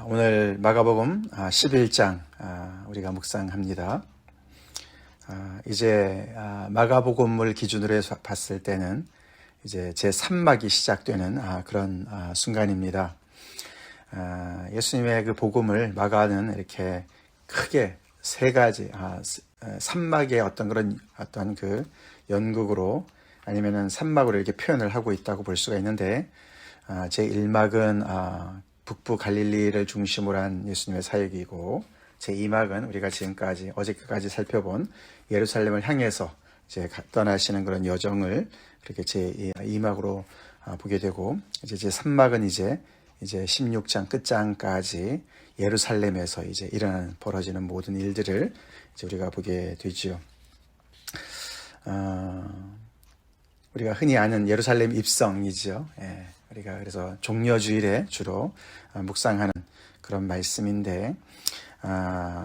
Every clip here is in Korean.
오늘 마가복음 11장 우리가 묵상합니다. 이제 마가복음을 기준으로 해서 봤을 때는 이제 제3막이 시작되는 그런 순간입니다. 예수님의 그 복음을 마가는 이렇게 크게 세 가지 3막의 어떤 그 연극으로 아니면은 3막으로 이렇게 표현을 하고 있다고 볼 수가 있는데, 제1막은 북부 갈릴리를 중심으로 한 예수님의 사역이고, 제2막은 우리가 지금까지 어저께까지 살펴본 예루살렘을 향해서 이제 떠나시는 그런 여정을 그렇게 제2막으로 보게 되고, 이제 제3막은 이제 16장 끝장까지 예루살렘에서 이제 벌어지는 모든 일들을 이제 우리가 보게 되지요. 우리가 흔히 아는 예루살렘 입성이죠. 우리가 그래서 종려주일에 주로 묵상하는 그런 말씀인데,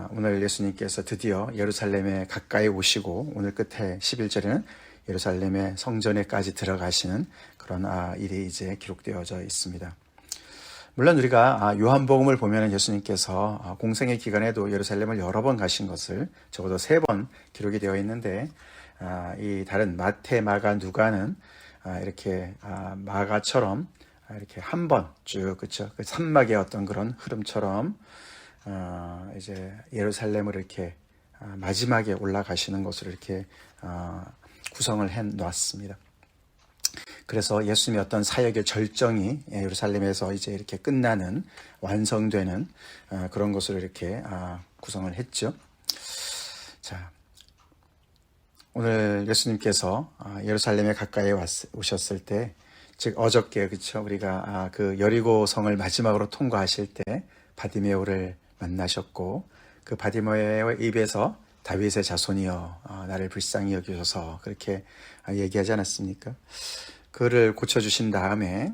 오늘 예수님께서 드디어 예루살렘에 가까이 오시고, 오늘 끝에 11절에는 예루살렘의 성전에까지 들어가시는 그런 일이 이제 기록되어져 있습니다. 물론 우리가 요한복음을 보면 예수님께서 공생의 기간에도 예루살렘을 여러 번 가신 것을 적어도 3번 기록이 되어 있는데, 이 다른 마태, 마가, 누가는 이렇게 마가처럼 이렇게 한 번 쭉, 그렇죠? 그 3막의 어떤 그런 흐름처럼 이제 예루살렘을 이렇게 마지막에 올라가시는 것으로 이렇게 구성을 해 놨습니다. 그래서 예수님의 어떤 사역의 절정이 예루살렘에서 이제 이렇게 끝나는, 완성되는 그런 것으로 이렇게 구성을 했죠. 자, 오늘 예수님께서 예루살렘에 가까이 오셨을 때, 즉 어저께, 그렇죠, 우리가 그 여리고 성을 마지막으로 통과하실 때 바디메오를 만나셨고, 그 바디메오의 입에서 다윗의 자손이여 나를 불쌍히 여기소서 그렇게 얘기하지 않았습니까? 그를 고쳐주신 다음에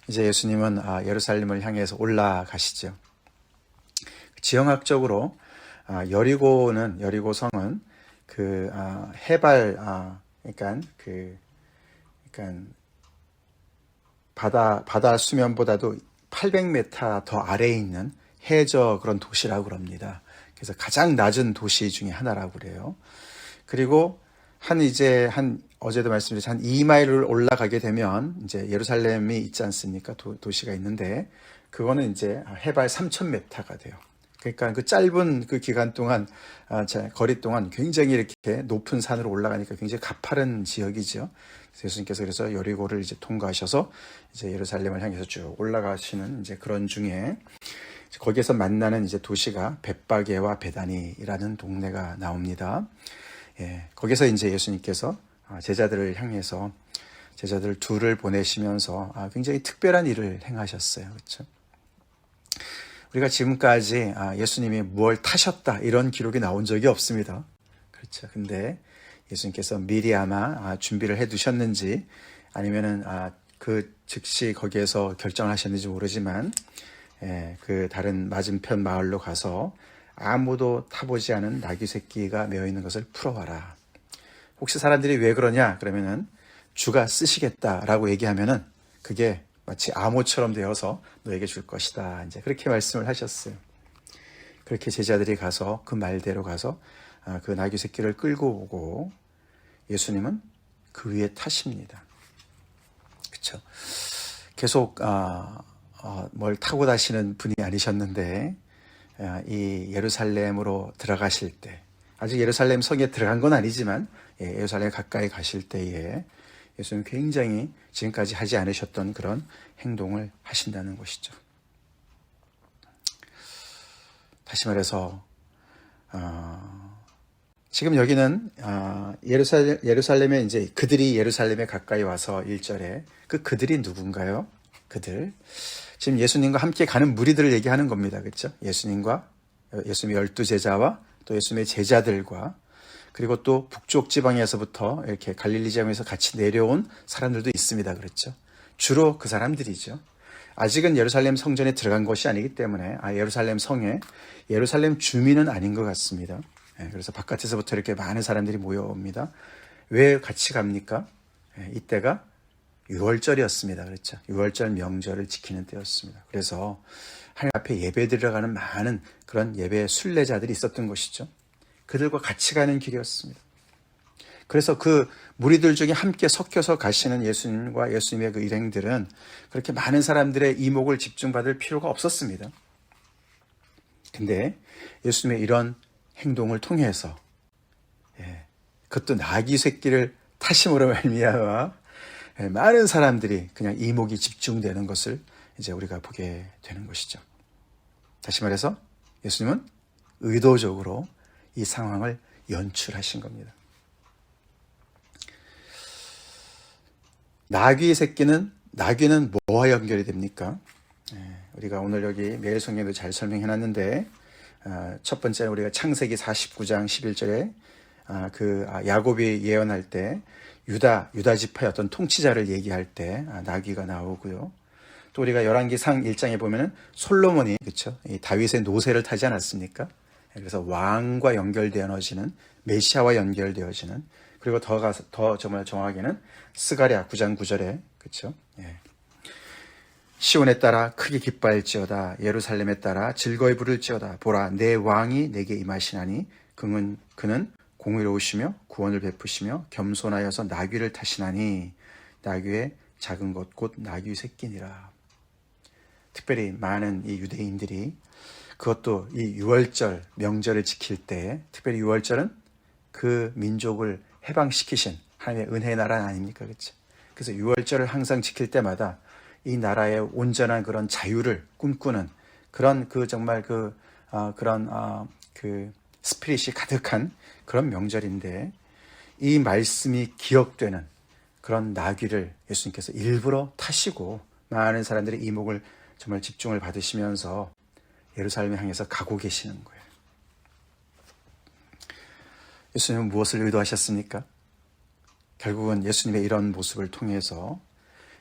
이제 예수님은 예루살렘을 향해서 올라가시죠. 지형학적으로 여리고성은 그 해발 그러니까 바다 수면보다도 800m 더 아래에 있는 해저 그런 도시라고 그럽니다. 그래서 가장 낮은 도시 중에 하나라고 그래요. 그리고 어제도 말씀드렸듯이 한 2마일을 올라가게 되면 이제 예루살렘이 있지 않습니까? 도시가 있는데, 그거는 이제 해발 3,000m가 돼요. 그러니까 그 짧은 그 기간 동안, 거리 동안 굉장히 이렇게 높은 산으로 올라가니까 굉장히 가파른 지역이죠. 예수님께서 그래서 여리고를 이제 통과하셔서 이제 예루살렘을 향해서 쭉 올라가시는 이제 그런 중에, 거기에서 만나는 이제 도시가 벳바게와 베다니라는 동네가 나옵니다. 거기서 이제 예수님께서 제자들을 향해서 제자들 둘을 보내시면서 굉장히 특별한 일을 행하셨어요. 그렇죠? 우리가 지금까지 예수님이 무엇을 타셨다 이런 기록이 나온 적이 없습니다. 그렇죠. 근데 예수님께서 미리 아마 준비를 해 두셨는지, 아니면은 그 즉시 거기에서 결정을 하셨는지 모르지만, 그 다른 맞은편 마을로 가서 아무도 타보지 않은 나귀 새끼가 메어 있는 것을 풀어와라. 혹시 사람들이 왜 그러냐 그러면은 주가 쓰시겠다라고 얘기하면은 그게 마치 암호처럼 되어서 너에게 줄 것이다. 이제 그렇게 말씀을 하셨어요. 그렇게 제자들이 가서 그 말대로 가서 그 나귀 새끼를 끌고 오고, 예수님은 그 위에 타십니다. 그렇죠? 계속 뭘 타고 다시는 분이 아니셨는데, 이 예루살렘으로 들어가실 때, 아직 예루살렘 성에 들어간 건 아니지만 예루살렘 가까이 가실 때에 예수님은 굉장히 지금까지 하지 않으셨던 그런 행동을 하신다는 것이죠. 다시 말해서 지금 여기는 예루살렘에 이제 그들이 예루살렘에 가까이 와서 1절에 그들이 누군가요? 지금 예수님과 함께 가는 무리들을 얘기하는 겁니다. 그렇죠? 예수님의 12제자와 또 예수님의 제자들과, 그리고 또 북쪽 지방에서부터 이렇게 갈릴리 지방에서 같이 내려온 사람들도 있습니다. 그렇죠? 주로 그 사람들이죠. 아직은 예루살렘 성전에 들어간 것이 아니기 때문에 예루살렘 성에 예루살렘 주민은 아닌 것 같습니다. 그래서 바깥에서부터 이렇게 많은 사람들이 모여옵니다. 왜 같이 갑니까? 이때가 유월절이었습니다. 그렇죠? 유월절 명절을 지키는 때였습니다. 그래서 하나님 앞에 예배 드려가는 많은 그런 예배 순례자들이 있었던 것이죠. 그들과 같이 가는 길이었습니다. 그래서 그 무리들 중에 함께 섞여서 가시는 예수님과 예수님의 그 일행들은 그렇게 많은 사람들의 이목을 집중받을 필요가 없었습니다. 근데 예수님의 이런 행동을 통해서 그것도 나귀 새끼를 타심으로 말미암아 많은 사람들이 그냥 이목이 집중되는 것을 이제 우리가 보게 되는 것이죠. 다시 말해서 예수님은 의도적으로 이 상황을 연출하신 겁니다. 나귀는 뭐와 연결이 됩니까? 우리가 오늘 여기 매일 성경도 잘 설명해놨는데 첫 번째 우리가 창세기 49장 11절에 야곱이 예언할 때 유다 지파의 어떤 통치자를 얘기할 때 나귀가 나오고요. 또 우리가 열왕기상 1장에 보면은 솔로몬이 그렇죠? 이 다윗의 노새를 타지 않았습니까? 그래서 왕과 연결되어지는 메시아와 연결되어지는 그리고 더 정말 정확하게는 스가랴 9장 9절에 그렇죠? 시온에 따라 크게 기뻐할지어다 예루살렘에 따라 즐거이 부를지어다 보라 내 왕이 내게 임하시나니 그는 공의로우시며 구원을 베푸시며 겸손하여서 나귀를 타시나니 나귀의 작은 것 곧 나귀 새끼니라. 특별히 많은 이 유대인들이 그것도 이 유월절 명절을 지킬 때 특별히 유월절은 그 민족을 해방시키신 하나님의 은혜의 나라 아닙니까? 그렇죠? 그래서 유월절을 항상 지킬 때마다 이 나라의 온전한 그런 자유를 꿈꾸는 그런 정말 그런 스피릿이 가득한 그런 명절인데 이 말씀이 기억되는 그런 나귀를 예수님께서 일부러 타시고 많은 사람들의 이목을 정말 집중을 받으시면서 예루살렘을 향해서 가고 계시는 거예요. 예수님은 무엇을 의도하셨습니까? 결국은 예수님의 이런 모습을 통해서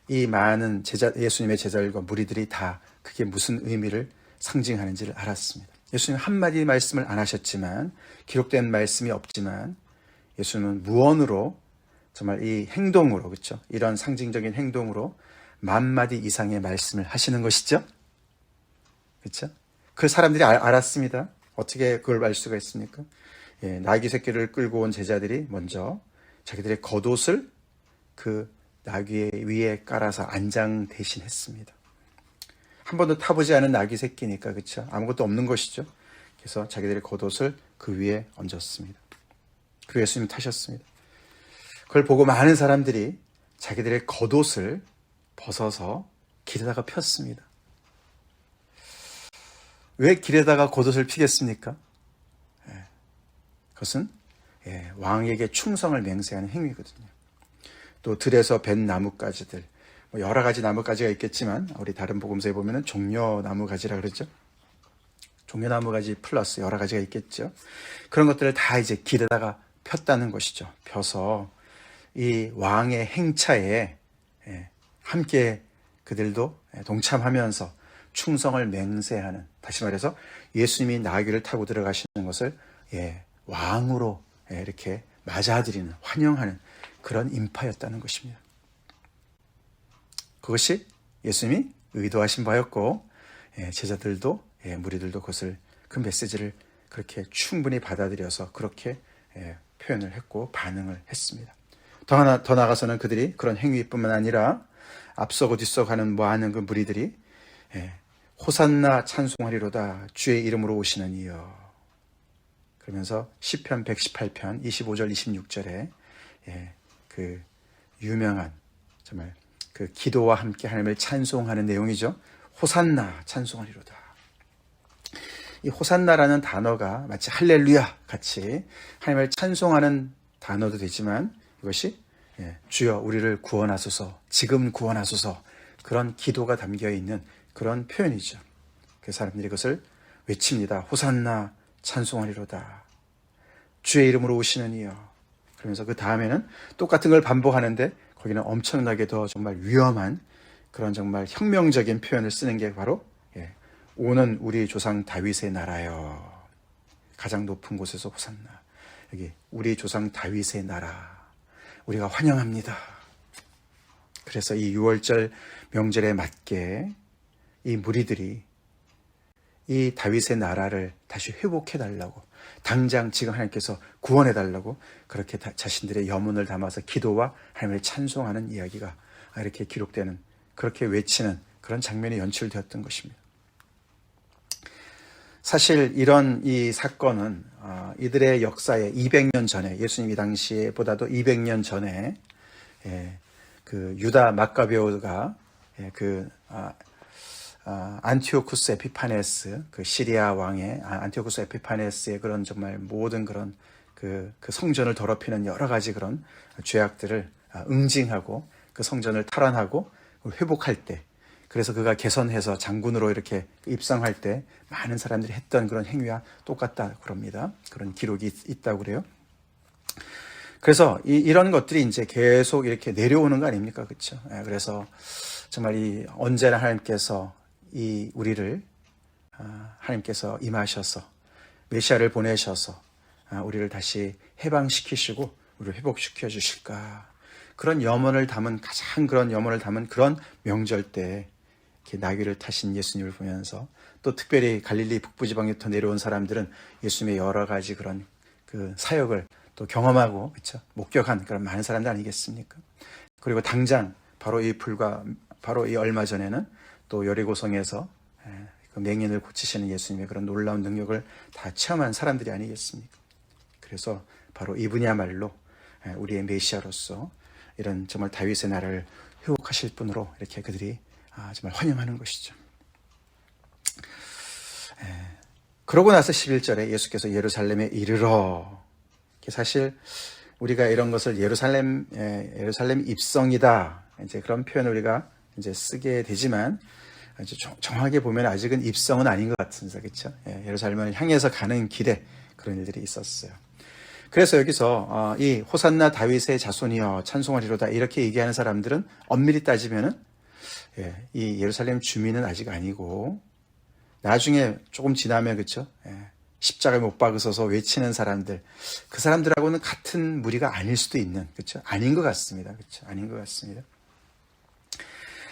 이 많은 예수님의 제자들과 무리들이 다 그게 무슨 의미를 상징하는지를 알았습니다. 예수님 한마디 말씀을 안 하셨지만 기록된 말씀이 없지만 예수님은 무언으로 정말 이 행동으로 그렇죠? 이런 상징적인 행동으로 10,000마디 이상의 말씀을 하시는 것이죠. 그렇죠? 그 사람들이 알았습니다. 어떻게 그걸 알 수가 있습니까? 나귀 새끼를 끌고 온 제자들이 먼저 자기들의 겉옷을 그 나귀 위에 깔아서 안장 대신 했습니다. 한 번도 타보지 않은 나귀 새끼니까 그렇죠? 아무것도 없는 것이죠. 그래서 자기들의 겉옷을 그 위에 얹었습니다. 그리고 예수님이 타셨습니다. 그걸 보고 많은 사람들이 자기들의 겉옷을 벗어서 길에다가 폈습니다. 왜 길에다가 겉옷을 피겠습니까? 그것은 왕에게 충성을 맹세하는 행위거든요. 또 들에서 벤 나뭇가지들 여러 가지 나뭇가지가 있겠지만 우리 다른 복음서에 보면은 종려나무가지라 그러죠. 종려나무가지 플러스 여러 가지가 있겠죠. 그런 것들을 다 이제 길에다가 폈다는 것이죠. 펴서 이 왕의 행차에 함께 그들도 동참하면서 충성을 맹세하는 다시 말해서 예수님이 나귀를 타고 들어가시는 것을 왕으로 이렇게 맞아들이는 환영하는 그런 인파였다는 것입니다. 그것이 예수님이 의도하신 바였고 제자들도 무리들도 그 메시지를 그렇게 충분히 받아들여서 그렇게 표현을 했고 반응을 했습니다. 더 나아가서는 그들이 그런 행위뿐만 아니라 앞서고 뒤서 가는 많은 그 무리들이 호산나 찬송하리로다 주의 이름으로 오시는 이여 그러면서 시편 118편 25절 26절에 그 유명한 정말 그 기도와 함께 하나님을 찬송하는 내용이죠. 호산나 찬송하리로다. 이 호산나라는 단어가 마치 할렐루야 같이 하나님을 찬송하는 단어도 되지만 이것이 주여 우리를 구원하소서 지금 구원하소서 그런 기도가 담겨있는 그런 표현이죠. 그래서 사람들이 그것을 외칩니다. 호산나 찬송하리로다. 주의 이름으로 오시는 이여. 그러면서 그 다음에는 똑같은 걸 반복하는데 거기는 엄청나게 더 정말 위험한 그런 정말 혁명적인 표현을 쓰는 게 바로 오는 우리 조상 다윗의 나라여. 가장 높은 곳에서 호산나. 여기 우리 조상 다윗의 나라. 우리가 환영합니다. 그래서 이 6월절 명절에 맞게 이 무리들이 이 다윗의 나라를 다시 회복해달라고, 당장 지금 하나님께서 구원해달라고 그렇게 자신들의 염원을 담아서 기도와 하나님을 찬송하는 이야기가 이렇게 기록되는, 그렇게 외치는 그런 장면이 연출되었던 것입니다. 사실 이런 이 사건은 이들의 역사에 200년 전에, 예수님 이 당시에 보다도 200년 전에 그 유다 막가베오가 안티오쿠스 에피파네스, 그 시리아 왕의 안티오쿠스 에피파네스의 그런 정말 모든 그런 그 성전을 더럽히는 여러 가지 그런 죄악들을 응징하고 그 성전을 탈환하고 회복할 때, 그래서 그가 개선해서 장군으로 이렇게 입성할 때 많은 사람들이 했던 그런 행위와 똑같다 그럽니다. 그런 기록이 있다고 그래요. 그래서 이런 것들이 이제 계속 이렇게 내려오는 거 아닙니까? 그렇죠? 그래서 정말 언제나 하나님께서 우리를 하나님께서 임하셔서 메시아를 보내셔서 우리를 다시 해방시키시고 우리를 회복시켜 주실까, 그런 염원을 담은, 가장 그런 염원을 담은 그런 명절 때 이렇게 나귀를 타신 예수님을 보면서, 또 특별히 갈릴리 북부지방부터 내려온 사람들은 예수님의 여러 가지 그런 그 사역을 또 경험하고, 그렇죠, 목격한 그런 많은 사람들 아니겠습니까? 그리고 당장 바로 이 얼마 전에는 또 여리고성에서 그 맹인을 고치시는 예수님의 그런 놀라운 능력을 다 체험한 사람들이 아니겠습니까? 그래서 바로 이분이야말로 우리의 메시아로서 이런 정말 다윗의 나라를 회복하실 분으로 이렇게 그들이 정말 환영하는 것이죠. 그러고 나서 11절에 예수께서 예루살렘에 이르러, 사실 우리가 이런 것을 예루살렘 입성이다, 이제 그런 표현을 우리가 이제 쓰게 되지만, 이제 정확하게 보면 아직은 입성은 아닌 것 같습니다. 그렇죠? 예루살렘을 향해서 가는 길에 그런 일들이 있었어요. 그래서 여기서 이 호산나 다윗의 자손이여 찬송하리로다 이렇게 얘기하는 사람들은 엄밀히 따지면은 이 예루살렘 주민은 아직 아니고, 나중에 조금 지나면, 그렇죠, 십자가에 못 박으셔서 외치는 사람들, 그 사람들하고는 같은 무리가 아닐 수도 있는, 그렇죠, 아닌 것 같습니다. 그렇죠, 아닌 것 같습니다.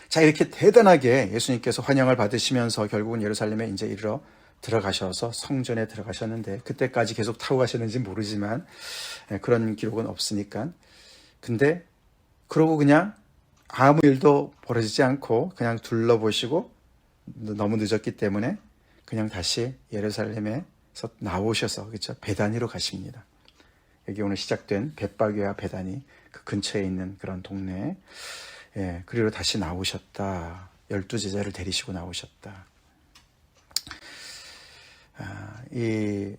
자, 이렇게 대단하게 예수님께서 환영을 받으시면서 결국은 예루살렘에 이제 이르러 들어가셔서 성전에 들어가셨는데, 그때까지 계속 타고 가셨는지 모르지만 그런 기록은 없으니까. 근데 그러고 그냥 아무 일도 벌어지지 않고 그냥 둘러보시고 너무 늦었기 때문에 그냥 다시 예루살렘에서 나오셔서, 그렇죠, 베다니로 가십니다. 여기 오늘 시작된 벳바게와 베다니 그 근처에 있는 그런 동네, 그리로 다시 나오셨다. 12제자를 데리시고 나오셨다. 이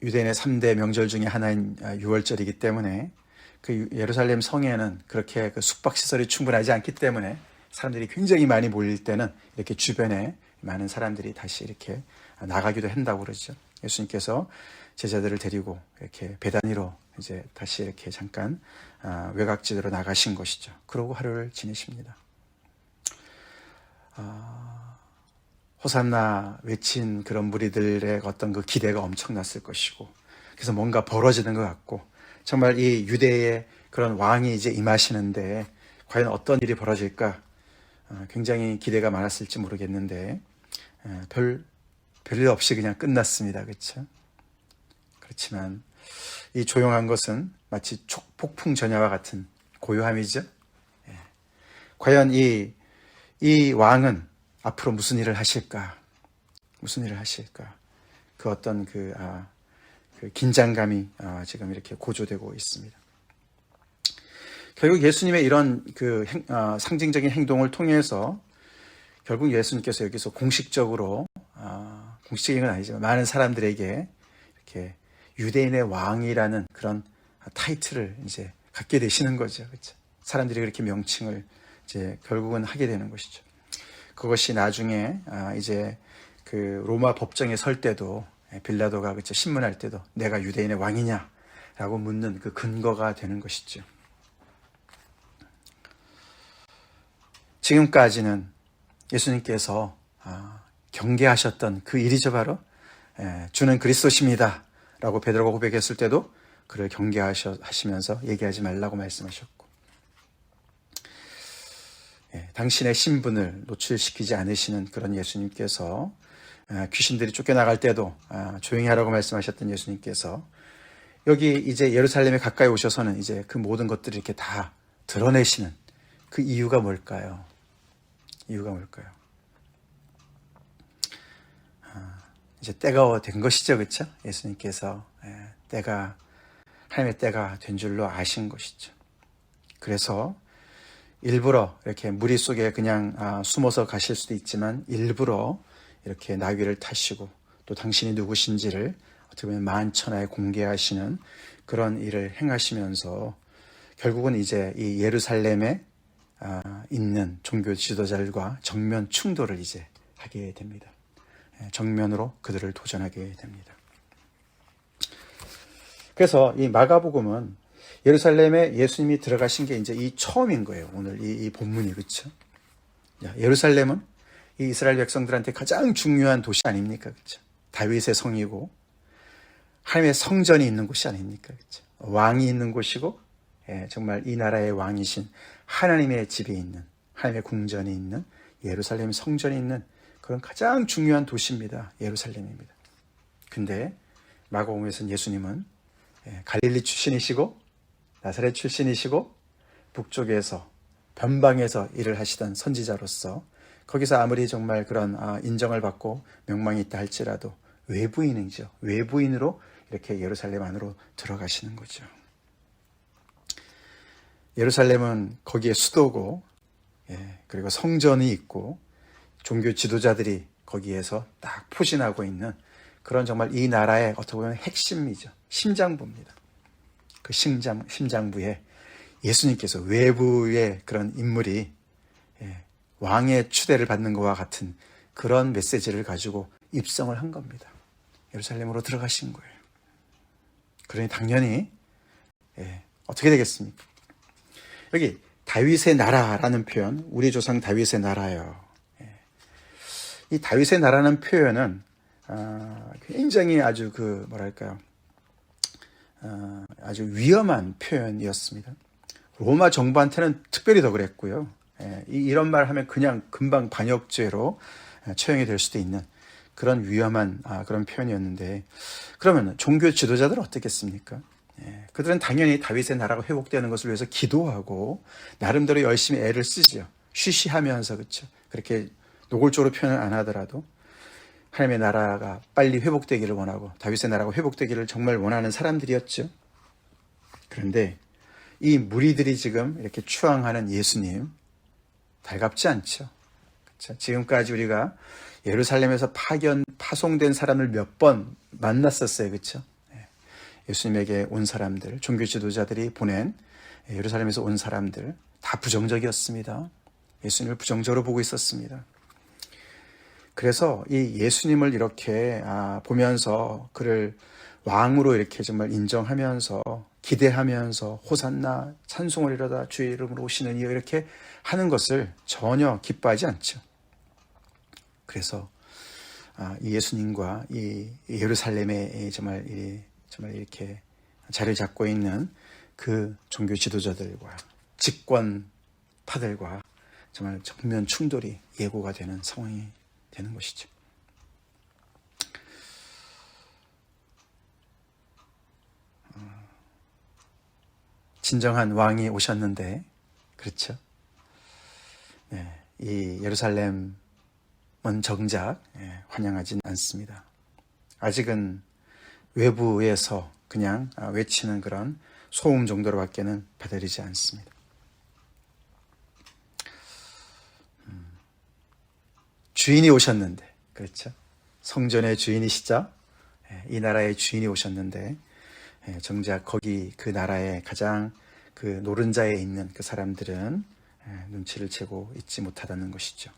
유대인의 3대 명절 중에 하나인 6월절이기 때문에 그 예루살렘 성에는 그렇게 그 숙박시설이 충분하지 않기 때문에 사람들이 굉장히 많이 몰릴 때는 이렇게 주변에 많은 사람들이 다시 이렇게 나가기도 한다고 그러죠. 예수님께서 제자들을 데리고 이렇게 베다니로 이제 다시 이렇게 잠깐 외곽지대로 나가신 것이죠. 그러고 하루를 지내십니다. 호산나 외친 그런 무리들의 어떤 그 기대가 엄청났을 것이고, 그래서 뭔가 벌어지는 것 같고, 정말 이 유대의 그런 왕이 이제 임하시는데 과연 어떤 일이 벌어질까 굉장히 기대가 많았을지 모르겠는데 별일 없이 그냥 끝났습니다. 그렇죠? 그렇지만 이 조용한 것은 마치 폭풍 전야와 같은 고요함이죠. 과연 이 왕은 앞으로 무슨 일을 하실까? 무슨 일을 하실까? 그 어떤 그 긴장감이 지금 이렇게 고조되고 있습니다. 결국 예수님의 이런 상징적인 행동을 통해서 결국 예수님께서 여기서 공식적인 건 아니지만 많은 사람들에게 이렇게 유대인의 왕이라는 그런 타이틀을 이제 갖게 되시는 거죠. 그렇죠? 사람들이 그렇게 명칭을 이제 결국은 하게 되는 것이죠. 그것이 나중에 이제 그 로마 법정에 설 때도 빌라도가 그렇죠, 신문할 때도 내가 유대인의 왕이냐라고 묻는 그 근거가 되는 것이죠. 지금까지는 예수님께서 경계하셨던 그 일이죠. 바로 주는 그리스도십니다 라고 베드로가 고백했을 때도 그를 경계하시면서 얘기하지 말라고 말씀하셨고, 당신의 신분을 노출시키지 않으시는 그런 예수님께서 귀신들이 쫓겨나갈 때도 조용히 하라고 말씀하셨던 예수님께서 여기 이제 예루살렘에 가까이 오셔서는 이제 그 모든 것들을 이렇게 다 드러내시는 그 이유가 뭘까요? 이유가 뭘까요? 이제 때가 된 것이죠, 그렇죠? 예수님께서 하나님의 때가 된 줄로 아신 것이죠. 그래서 일부러 이렇게 무리 속에 그냥 숨어서 가실 수도 있지만 일부러 이렇게 나귀를 타시고 또 당신이 누구신지를 어떻게 보면 만천하에 공개하시는 그런 일을 행하시면서 결국은 이제 이 예루살렘에 있는 종교 지도자들과 정면 충돌을 이제 하게 됩니다. 정면으로 그들을 도전하게 됩니다. 그래서 이 마가복음은 예루살렘에 예수님이 들어가신 게 이제 이 처음인 거예요. 오늘 이 본문이, 그렇죠? 예루살렘은 이 이스라엘 백성들한테 가장 중요한 도시 아닙니까? 그렇죠? 다윗의 성이고 하나님의 성전이 있는 곳이 아닙니까? 그렇죠? 왕이 있는 곳이고 정말 이 나라의 왕이신 하나님의 집이 있는, 하나님의 궁전이 있는, 예루살렘 성전이 있는 그런 가장 중요한 도시입니다. 예루살렘입니다. 근데 마가복음에서는 예수님은 갈릴리 출신이시고 나사렛 출신이시고 북쪽에서 변방에서 일을 하시던 선지자로서 거기서 아무리 정말 그런 인정을 받고 명망이 있다 할지라도 외부인이죠. 외부인으로 이렇게 예루살렘 안으로 들어가시는 거죠. 예루살렘은 거기에 수도고 그리고 성전이 있고 종교 지도자들이 거기에서 딱 포진하고 있는 그런 정말 이 나라의 어떻게 보면 핵심이죠. 심장부입니다. 그 심장부에 예수님께서 외부의 그런 인물이 왕의 추대를 받는 것과 같은 그런 메시지를 가지고 입성을 한 겁니다. 예루살렘으로 들어가신 거예요. 그러니 당연히 어떻게 되겠습니까? 여기 다윗의 나라라는 표현, 우리 조상 다윗의 나라요. 이 다윗의 나라는 표현은 굉장히 아주 아주 위험한 표현이었습니다. 로마 정부한테는 특별히 더 그랬고요. 이런 말 하면 그냥 금방 반역죄로 처형이 될 수도 있는 그런 위험한 그런 표현이었는데, 그러면 종교 지도자들은 어떻겠습니까? 그들은 당연히 다윗의 나라가 회복되는 것을 위해서 기도하고 나름대로 열심히 애를 쓰죠. 쉬쉬하면서, 그렇죠? 그렇게 노골적으로 표현을 안 하더라도 하나님의 나라가 빨리 회복되기를 원하고 다윗의 나라가 회복되기를 정말 원하는 사람들이었죠. 그런데 이 무리들이 지금 이렇게 추앙하는 예수님 달갑지 않죠. 그렇죠? 지금까지 우리가 예루살렘에서 파송된 사람을 몇 번 만났었어요. 그렇죠? 예수님에게 온 사람들, 종교 지도자들이 보낸 예루살렘에서 온 사람들 다 부정적이었습니다. 예수님을 부정적으로 보고 있었습니다. 그래서 이 예수님을 이렇게 보면서 그를 왕으로 이렇게 정말 인정하면서 기대하면서 호산나 찬송을 이루다 주의 이름으로 오시는 이여 이렇게 하는 것을 전혀 기뻐하지 않죠. 그래서 이 예수님과 이 예루살렘에 정말 이렇게 자리를 잡고 있는 그 종교 지도자들과 집권파들과 정말 정면 충돌이 예고가 되는 상황이 되는 것이죠. 진정한 왕이 오셨는데, 그렇죠? 이 예루살렘은 정작 환영하진 않습니다. 아직은 외부에서 그냥 외치는 그런 소음 정도로밖에는 받아들이지 않습니다. 주인이 오셨는데, 그렇죠? 성전의 주인이시죠? 이 나라의 주인이 오셨는데 정작 거기 그 나라의 가장 그 노른자에 있는 그 사람들은 눈치를 채고 있지 못하다는 것이죠.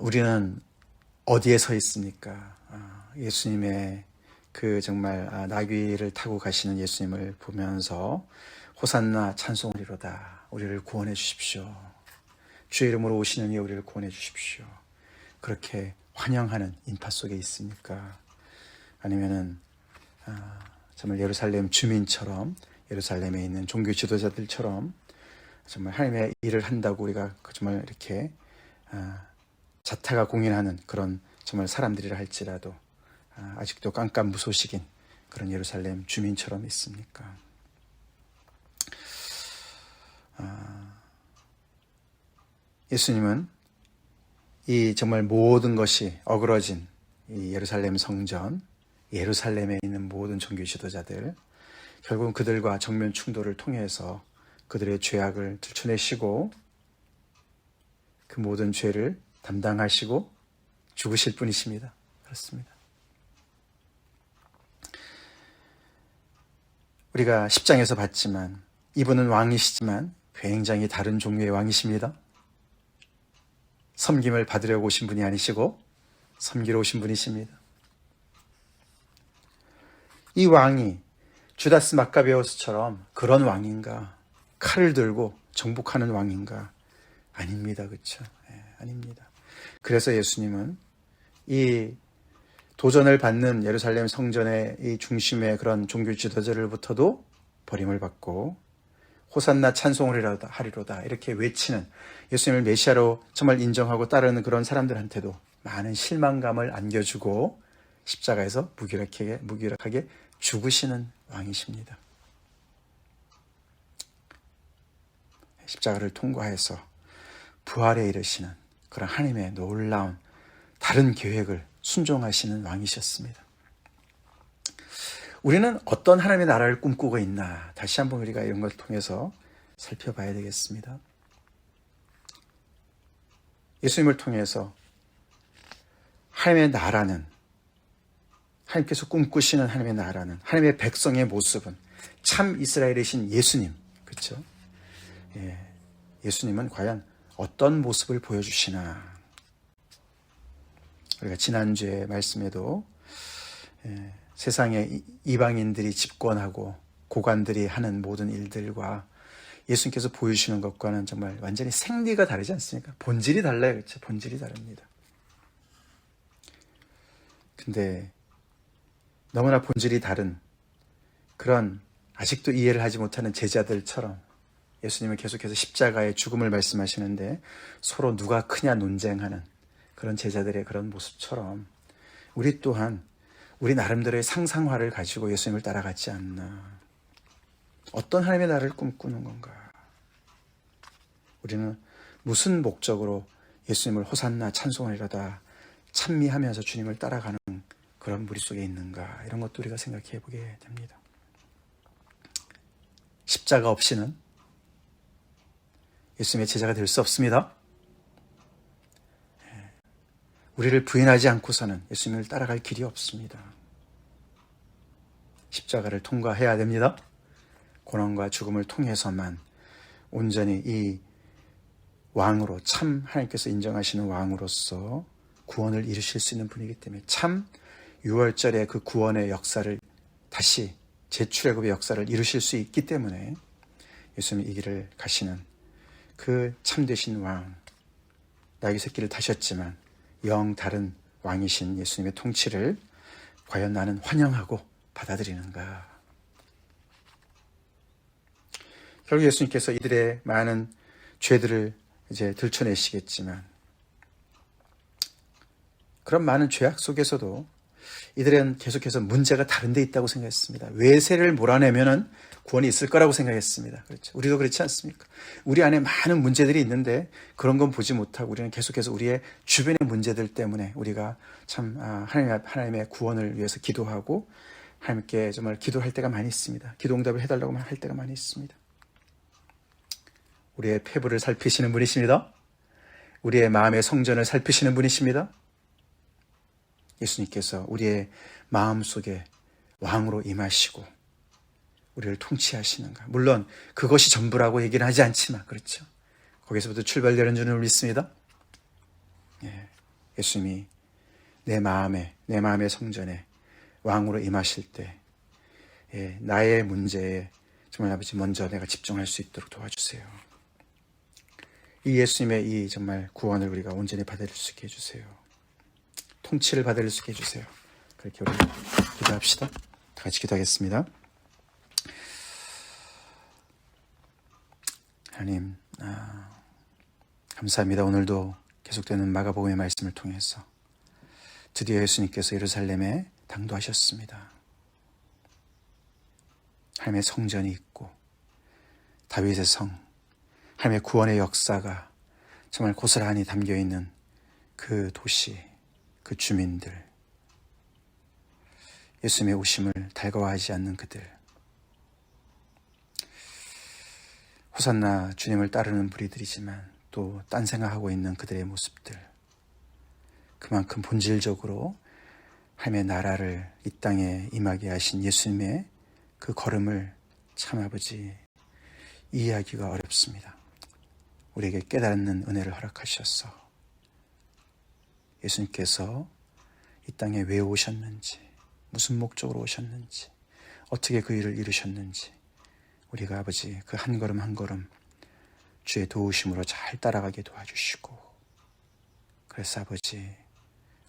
우리는 어디에 서 있습니까? 예수님의 그 정말 나귀를 타고 가시는 예수님을 보면서 호산나 찬송을 이루다 우리를 구원해 주십시오. 주의 이름으로 오시는 이 우리를 구원해 주십시오. 그렇게 환영하는 인파 속에 있습니까? 아니면은 정말 예루살렘 주민처럼 예루살렘에 있는 종교 지도자들처럼 정말 하나님의 일을 한다고 우리가 정말 이렇게 자타가 공인하는 그런 정말 사람들이라 할지라도 아직도 깜깜무소식인 그런 예루살렘 주민처럼 있습니까? 예수님은 이 정말 모든 것이 어그러진 이 예루살렘 성전, 예루살렘에 있는 모든 종교 지도자들, 결국은 그들과 정면 충돌을 통해서 그들의 죄악을 들춰내시고 그 모든 죄를 담당하시고 죽으실 분이십니다. 그렇습니다. 우리가 10장에서 봤지만 이분은 왕이시지만 굉장히 다른 종류의 왕이십니다. 섬김을 받으려고 오신 분이 아니시고 섬기러 오신 분이십니다. 이 왕이 주다스 마카베오스처럼 그런 왕인가? 칼을 들고 정복하는 왕인가? 아닙니다. 그렇죠? 아닙니다. 그래서 예수님은 이 도전을 받는 예루살렘 성전의 이 중심의 그런 종교 지도자들부터도 버림을 받고 호산나 찬송을 하리로다 이렇게 외치는 예수님을 메시아로 정말 인정하고 따르는 그런 사람들한테도 많은 실망감을 안겨주고 십자가에서 무기력하게 죽으시는 왕이십니다. 십자가를 통과해서 부활에 이르시는 그런 하나님의 놀라운 다른 계획을 순종하시는 왕이셨습니다. 우리는 어떤 하나님의 나라를 꿈꾸고 있나 다시 한번 우리가 이런 걸 통해서 살펴봐야 되겠습니다. 예수님을 통해서 하나님의 나라는, 하나님께서 꿈꾸시는 하나님의 나라는, 하나님의 백성의 모습은 참 이스라엘이신 예수님, 그렇죠? 예수님은 과연 어떤 모습을 보여주시나? 우리가 지난주에 말씀에도 세상의 이방인들이 집권하고 고관들이 하는 모든 일들과 예수님께서 보여주시는 것과는 정말 완전히 생리가 다르지 않습니까? 본질이 달라요. 그렇죠? 본질이 다릅니다. 근데 너무나 본질이 다른 그런 아직도 이해를 하지 못하는 제자들처럼 예수님은 계속해서 십자가의 죽음을 말씀하시는데 서로 누가 크냐 논쟁하는 그런 제자들의 그런 모습처럼 우리 또한 우리 나름대로의 상상화를 가지고 예수님을 따라가지 않나. 어떤 하나님의 나라를 꿈꾸는 건가? 우리는 무슨 목적으로 예수님을 호산나 찬송하리로다 찬미하면서 주님을 따라가는 그런 무리 속에 있는가? 이런 것도 우리가 생각해 보게 됩니다. 십자가 없이는 예수님의 제자가 될 수 없습니다. 우리를 부인하지 않고서는 예수님을 따라갈 길이 없습니다. 십자가를 통과해야 됩니다. 고난과 죽음을 통해서만 온전히 이 왕으로, 참 하나님께서 인정하시는 왕으로서 구원을 이루실 수 있는 분이기 때문에 참 6월절에 그 구원의 역사를 다시 재출애굽의 역사를 이루실 수 있기 때문에 예수님이 이 길을 가시는 그 참되신 왕, 나귀 새끼를 타셨지만 영 다른 왕이신 예수님의 통치를 과연 나는 환영하고 받아들이는가? 결국 예수님께서 이들의 많은 죄들을 이제 들춰내시겠지만 그런 많은 죄악 속에서도 이들은 계속해서 문제가 다른 데 있다고 생각했습니다. 외세를 몰아내면은 구원이 있을 거라고 생각했습니다. 그렇죠. 우리도 그렇지 않습니까? 우리 안에 많은 문제들이 있는데 그런 건 보지 못하고 우리는 계속해서 우리의 주변의 문제들 때문에 우리가 참 하나님의 구원을 위해서 기도하고 하나님께 정말 기도할 때가 많이 있습니다. 기도 응답을 해달라고 할 때가 많이 있습니다. 우리의 폐부를 살피시는 분이십니다. 우리의 마음의 성전을 살피시는 분이십니다. 예수님께서 우리의 마음속에 왕으로 임하시고 우리를 통치하시는가. 물론 그것이 전부라고 얘기는 하지 않지만 그렇죠. 거기서부터 출발되는 줄을 믿습니다. 예수님이 내 마음의 성전에 왕으로 임하실 때 나의 문제에 정말 아버지 먼저 내가 집중할 수 있도록 도와주세요. 이 예수님의 이 정말 구원을 우리가 온전히 받을 수 있게 해주세요. 통치를 받을 수 있게 해주세요. 그렇게 우리 기도합시다. 다 같이 기도하겠습니다. 하나님, 감사합니다. 오늘도 계속되는 마가복음의 말씀을 통해서 드디어 예수님께서 예루살렘에 당도하셨습니다. 하나님의 성전이 있고 다윗의 성, 하나님의 구원의 역사가 정말 고스란히 담겨있는 그 도시, 그 주민들, 예수님의 오심을 달가워하지 않는 그들, 호산나 주님을 따르는 무리들이지만 또 딴 생각하고 있는 그들의 모습들, 그만큼 본질적으로 하나님의 나라를 이 땅에 임하게 하신 예수님의 그 걸음을 참 아버지 이해하기가 어렵습니다. 우리에게 깨닫는 은혜를 허락하셔서 예수님께서 이 땅에 왜 오셨는지, 무슨 목적으로 오셨는지, 어떻게 그 일을 이루셨는지 우리가 아버지 그 한 걸음 한 걸음 주의 도우심으로 잘 따라가게 도와주시고, 그래서 아버지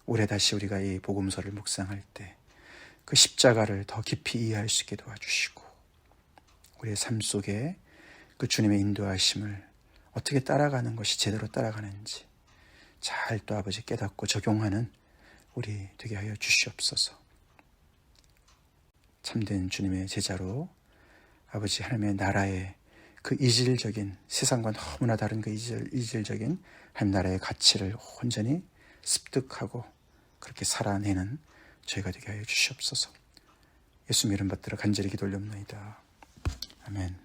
올해 다시 우리가 이 복음서를 묵상할 때 그 십자가를 더 깊이 이해할 수 있게 도와주시고, 우리의 삶 속에 그 주님의 인도하심을 어떻게 따라가는 것이 제대로 따라가는지 잘 또 아버지 깨닫고 적용하는 우리 되게 하여 주시옵소서. 참된 주님의 제자로 아버지 하나님의 나라의 그 이질적인, 세상과 너무나 다른 그 이질적인 하나님 나라의 가치를 온전히 습득하고 그렇게 살아내는 저희가 되게 하여 주시옵소서. 예수님 이름 받들어 간절히 기도 올려옵나이다. 아멘.